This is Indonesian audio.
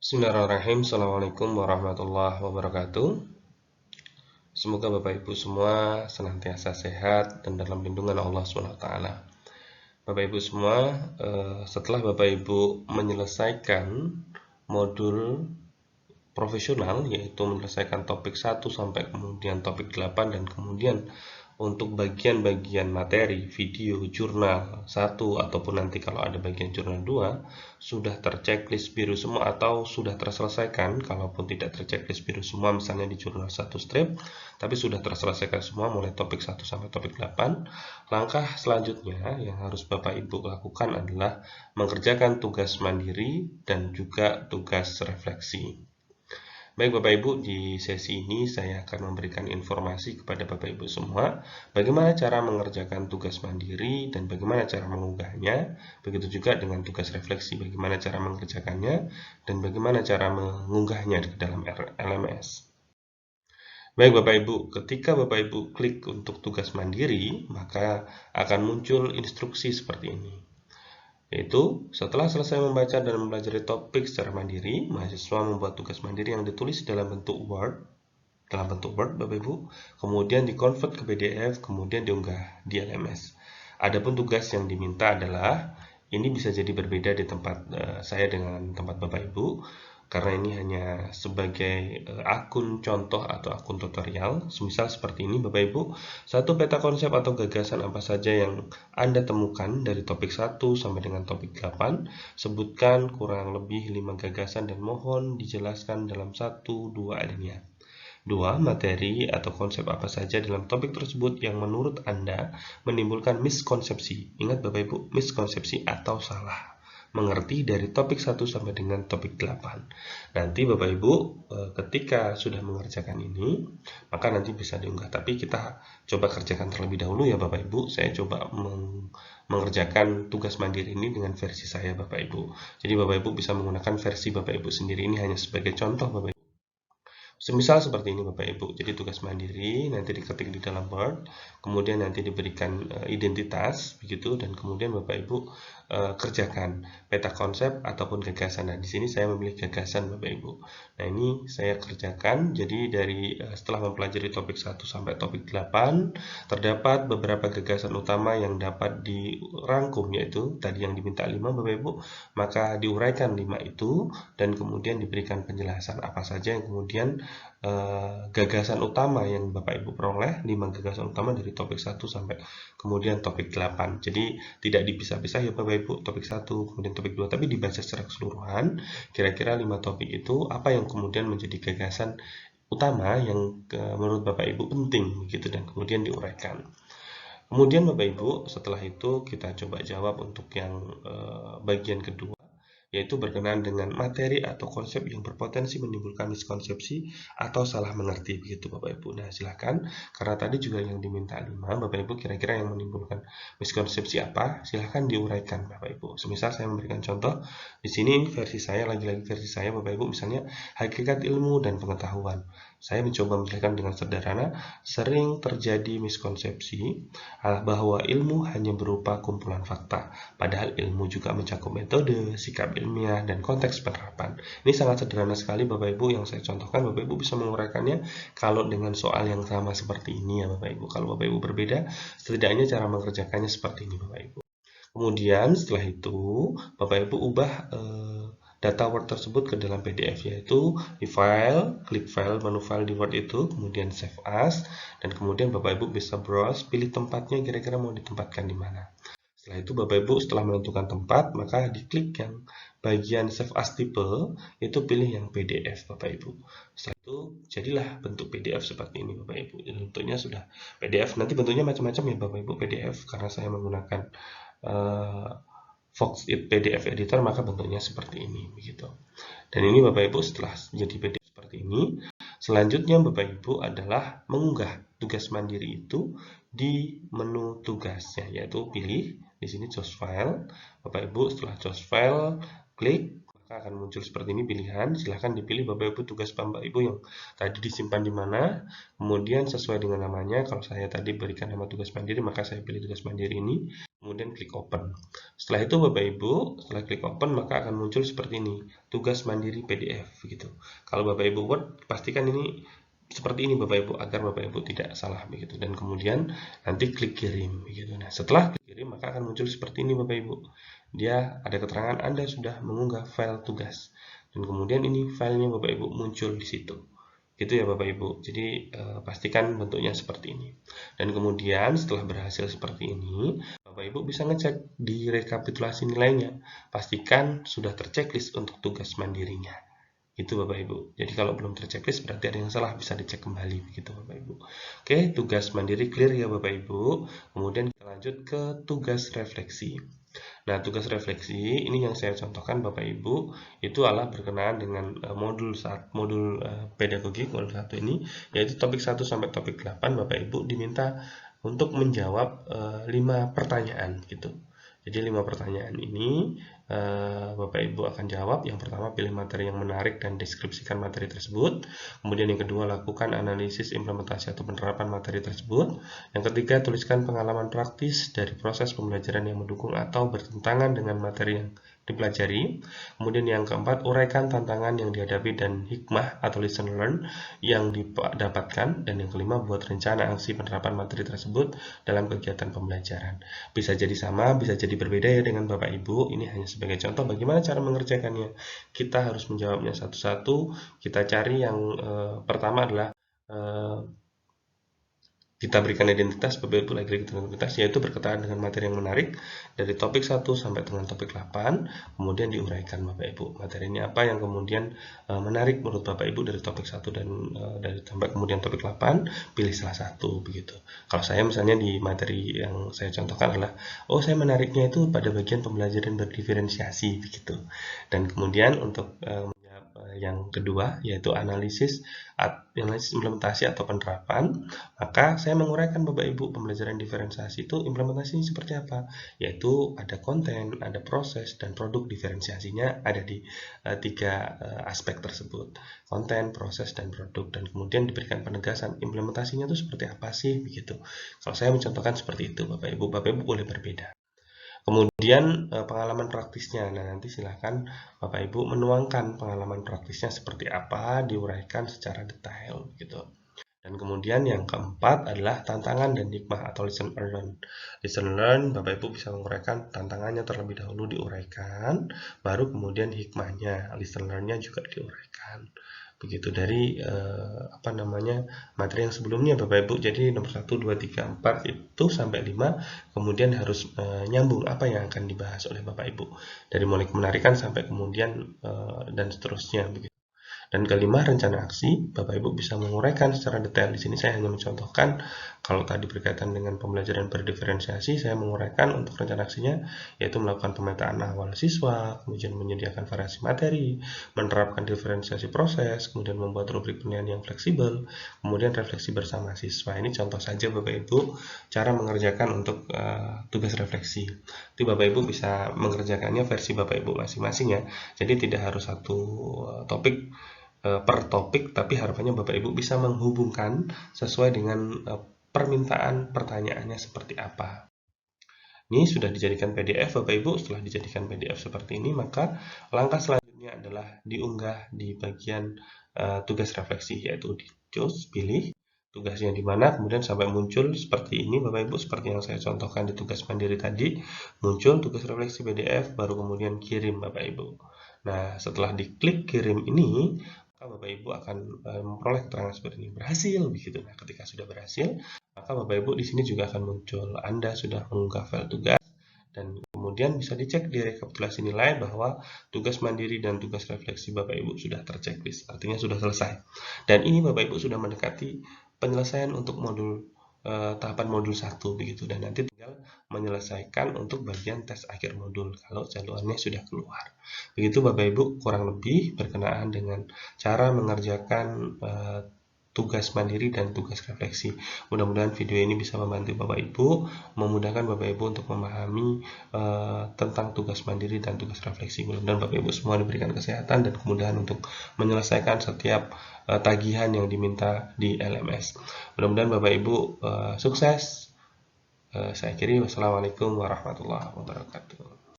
Bismillahirrahmanirrahim. Assalamualaikum warahmatullahi wabarakatuh. Semoga Bapak Ibu semua senantiasa sehat dan dalam lindungan Allah SWT. Bapak Ibu semua, setelah Bapak Ibu menyelesaikan modul profesional, yaitu menyelesaikan topik 1 sampai kemudian topik 8, dan kemudian untuk bagian-bagian materi, video, jurnal 1, ataupun nanti kalau ada bagian jurnal 2, sudah terchecklist biru semua atau sudah terselesaikan. Kalaupun tidak terchecklist biru semua, misalnya di jurnal 1 strip, tapi sudah terselesaikan semua mulai topik 1 sampai topik 8, langkah selanjutnya yang harus Bapak Ibu lakukan adalah mengerjakan tugas mandiri dan juga tugas refleksi. Baik Bapak Ibu, di sesi ini saya akan memberikan informasi kepada Bapak Ibu semua bagaimana cara mengerjakan tugas mandiri dan bagaimana cara mengunggahnya. Begitu juga dengan tugas refleksi, bagaimana cara mengerjakannya dan bagaimana cara mengunggahnya ke dalam LMS. Baik Bapak Ibu, ketika Bapak Ibu klik untuk tugas mandiri, maka akan muncul instruksi seperti ini. Yaitu, setelah selesai membaca dan mempelajari topik secara mandiri, mahasiswa membuat tugas mandiri yang ditulis dalam bentuk Word, Bapak Ibu, kemudian dikonvert ke PDF, kemudian diunggah di LMS. Adapun tugas yang diminta adalah, ini bisa jadi berbeda di tempat saya dengan tempat Bapak Ibu, karena ini hanya sebagai akun contoh atau akun tutorial. Semisal seperti ini Bapak Ibu, satu peta konsep atau gagasan apa saja yang Anda temukan dari topik 1 sampai dengan topik 8, sebutkan kurang lebih 5 gagasan dan mohon dijelaskan dalam 1-2 alinea. 2. Materi atau konsep apa saja dalam topik tersebut yang menurut Anda menimbulkan miskonsepsi. Ingat Bapak Ibu, miskonsepsi atau salah mengerti dari topik 1 sampai dengan topik 8. Nanti Bapak Ibu ketika sudah mengerjakan ini, maka nanti bisa diunggah. Tapi kita coba kerjakan terlebih dahulu ya Bapak Ibu. Saya coba mengerjakan tugas mandiri ini dengan versi saya Bapak Ibu. Jadi Bapak Ibu bisa menggunakan versi Bapak Ibu sendiri, ini hanya sebagai contoh Bapak Ibu. Semisal seperti ini Bapak Ibu, jadi tugas mandiri nanti diketik di dalam Word, kemudian nanti diberikan identitas begitu, dan kemudian Bapak Ibu kerjakan peta konsep ataupun gagasan. Nah, di sini saya memilih gagasan Bapak Ibu. Nah, ini saya kerjakan. Jadi dari setelah mempelajari topik 1 sampai topik 8, terdapat beberapa gagasan utama yang dapat dirangkum, yaitu tadi yang diminta 5 Bapak Ibu, maka diuraikan 5 itu dan kemudian diberikan penjelasan apa saja yang kemudian gagasan utama yang Bapak Ibu peroleh, 5 gagasan utama dari topik 1 sampai kemudian topik 8. Jadi tidak dipisah-pisah ya Bapak Ibu, topik 1 kemudian topik 2, tapi dibaca secara keseluruhan. Kira-kira 5 topik itu apa yang kemudian menjadi gagasan utama yang menurut Bapak Ibu penting gitu, dan kemudian diuraikan. Kemudian Bapak Ibu, setelah itu kita coba jawab untuk yang bagian kedua, yaitu berkenaan dengan materi atau konsep yang berpotensi menimbulkan miskonsepsi atau salah mengerti begitu Bapak Ibu. Nah, silakan, karena tadi juga yang diminta 5, Bapak Ibu kira-kira yang menimbulkan miskonsepsi apa? Silakan diuraikan Bapak Ibu. Semisal saya memberikan contoh di sini, versi saya, lagi-lagi versi saya Bapak Ibu, misalnya hakikat ilmu dan pengetahuan. Saya mencoba menjelaskan dengan sederhana, sering terjadi miskonsepsi bahwa ilmu hanya berupa kumpulan fakta, padahal ilmu juga mencakup metode, sikap ilmiah, dan konteks penerapan. Ini sangat sederhana sekali Bapak Ibu yang saya contohkan. Bapak Ibu bisa menguraikannya kalau dengan soal yang sama seperti ini ya Bapak Ibu. Kalau Bapak Ibu berbeda, setidaknya cara mengerjakannya seperti ini Bapak Ibu. Kemudian setelah itu Bapak Ibu ubah data Word tersebut ke dalam PDF, yaitu di file, klik file, menu file di Word itu, kemudian save as, dan kemudian Bapak Ibu bisa browse, pilih tempatnya kira-kira mau ditempatkan di mana. Setelah itu Bapak Ibu setelah menentukan tempat, maka diklik yang bagian save as tipe, itu pilih yang PDF Bapak Ibu. Setelah itu jadilah bentuk PDF seperti ini Bapak Ibu. Bentuknya sudah PDF, nanti bentuknya macam-macam ya Bapak Ibu PDF, karena saya menggunakan Foxit PDF editor, maka bentuknya seperti ini begitu. Dan ini Bapak Ibu setelah jadi PDF seperti ini, selanjutnya Bapak Ibu adalah mengunggah tugas mandiri itu di menu tugasnya, yaitu pilih di sini choose file. Bapak Ibu setelah choose file klik, maka akan muncul seperti ini pilihan. Silahkan dipilih Bapak Ibu tugas Bapak Ibu yang tadi disimpan di mana, kemudian sesuai dengan namanya. Kalau saya tadi berikan nama tugas mandiri, maka saya pilih tugas mandiri ini. kemudian klik open. Setelah itu Bapak Ibu, setelah klik open maka akan muncul seperti ini, tugas mandiri PDF gitu. Kalau Bapak Ibu Word, pastikan ini seperti ini Bapak Ibu agar Bapak Ibu tidak salah begitu. Dan kemudian nanti klik kirim begitu. Nah, setelah klik kirim maka akan muncul seperti ini Bapak Ibu. Dia ada keterangan Anda sudah mengunggah file tugas. Dan kemudian ini filenya Bapak Ibu muncul di situ. Gitu ya Bapak Ibu. Jadi pastikan bentuknya seperti ini. Dan kemudian setelah berhasil seperti ini, Bapak Ibu bisa ngecek di rekapitulasi nilainya. Pastikan sudah terchecklist untuk tugas mandirinya. Itu Bapak Ibu. Jadi kalau belum terchecklist berarti ada yang salah, bisa dicek kembali begitu Bapak Ibu. Oke, tugas mandiri clear ya Bapak Ibu. Kemudian kita lanjut ke tugas refleksi. Nah, tugas refleksi ini yang saya contohkan Bapak Ibu itu adalah berkenaan dengan modul pedagogik modul 1 ini, yaitu topik 1 sampai topik 8 Bapak Ibu diminta untuk menjawab 5 pertanyaan gitu. Jadi 5 pertanyaan ini Bapak Ibu akan jawab. Yang pertama, pilih materi yang menarik dan deskripsikan materi tersebut. Kemudian yang kedua, lakukan analisis implementasi atau penerapan materi tersebut. Yang ketiga, tuliskan pengalaman praktis dari proses pembelajaran yang mendukung atau bertentangan dengan materi yang dipelajari. Kemudian yang keempat, uraikan tantangan yang dihadapi dan hikmah atau lesson learn yang didapatkan. Dan yang kelima, buat rencana aksi penerapan materi tersebut dalam kegiatan pembelajaran. Bisa jadi sama, bisa jadi berbeda ya dengan Bapak Ibu. Ini hanya sebagai contoh bagaimana cara mengerjakannya. Kita harus menjawabnya satu-satu. Kita cari yang pertama adalah kita berikan identitas, Bapak Ibu lagi identitas, yaitu berkaitan dengan materi yang menarik dari topik 1 sampai dengan topik 8, kemudian diuraikan Bapak Ibu. Materi ini apa yang kemudian menarik menurut Bapak Ibu dari topik 1 dan dari sampai kemudian topik 8, pilih salah satu begitu. Kalau saya misalnya di materi yang saya contohkan adalah, oh saya menariknya itu pada bagian pembelajaran berdiferensiasi begitu. Dan kemudian untuk yang kedua yaitu analisis implementasi atau penerapan, maka saya menguraikan Bapak Ibu pembelajaran diferensiasi itu implementasinya seperti apa, yaitu ada konten, ada proses, dan produk. Diferensiasinya ada di tiga aspek tersebut, konten, proses, dan produk, dan kemudian diberikan penegasan implementasinya itu seperti apa sih begitu. Kalau saya mencontohkan seperti itu Bapak Ibu boleh berbeda. Kemudian pengalaman praktisnya. Nah, nanti silahkan Bapak Ibu menuangkan pengalaman praktisnya seperti apa, diuraikan secara detail gitu. Dan kemudian yang keempat adalah tantangan dan hikmah atau lesson learn. Lesson learn, Bapak Ibu bisa menguraikan tantangannya terlebih dahulu diuraikan, baru kemudian hikmahnya, lesson learn-nya juga diuraikan. Begitu dari materi yang sebelumnya Bapak Ibu. Jadi nomor 1, 2, 3, 4 itu sampai 5 kemudian harus nyambung apa yang akan dibahas oleh Bapak Ibu. Dari mulai menarikan sampai kemudian dan seterusnya begitu. Dan kelima, rencana aksi. Bapak Ibu bisa menguraikan secara detail. Di sini saya hanya mencontohkan, kalau tadi berkaitan dengan pembelajaran berdiferensiasi, saya menguraikan untuk rencana aksinya, yaitu melakukan pemetaan awal siswa, kemudian menyediakan variasi materi, menerapkan diferensiasi proses, kemudian membuat rubrik penilaian yang fleksibel, kemudian refleksi bersama siswa. Ini contoh saja Bapak Ibu, cara mengerjakan untuk tugas refleksi. Jadi Bapak Ibu bisa mengerjakannya versi Bapak Ibu masing-masing ya. Jadi tidak harus satu topik per topik, tapi harapannya Bapak Ibu bisa menghubungkan sesuai dengan permintaan pertanyaannya seperti apa. Ini sudah dijadikan PDF Bapak Ibu. Setelah dijadikan PDF seperti ini, maka langkah selanjutnya adalah diunggah di bagian tugas refleksi, yaitu di choose, pilih tugasnya di mana, kemudian sampai muncul seperti ini Bapak Ibu, seperti yang saya contohkan di tugas mandiri tadi, muncul tugas refleksi PDF, baru kemudian kirim Bapak Ibu. Nah, setelah diklik kirim ini, maka Bapak Ibu akan memperoleh keterangan seperti ini, berhasil begitu. Nah, ketika sudah berhasil, maka Bapak Ibu di sini juga akan muncul Anda sudah mengunggah file tugas, dan kemudian bisa dicek di rekapitulasi nilai bahwa tugas mandiri dan tugas refleksi Bapak Ibu sudah terchecklist, artinya sudah selesai. Dan ini Bapak Ibu sudah mendekati penyelesaian untuk tahapan modul 1 begitu, dan nanti tinggal menyelesaikan untuk bagian tes akhir modul kalau jadwalnya sudah keluar. Begitu Bapak Ibu kurang lebih berkenaan dengan cara mengerjakan tugas mandiri dan tugas refleksi. Mudah-mudahan video ini bisa membantu Bapak Ibu, memudahkan Bapak Ibu untuk memahami tentang tugas mandiri dan tugas refleksi. Mudah-mudahan Bapak Ibu semua diberikan kesehatan dan kemudahan untuk menyelesaikan setiap tagihan yang diminta di LMS. Mudah-mudahan Bapak Ibu sukses Saya akhiri, wassalamualaikum warahmatullahi wabarakatuh.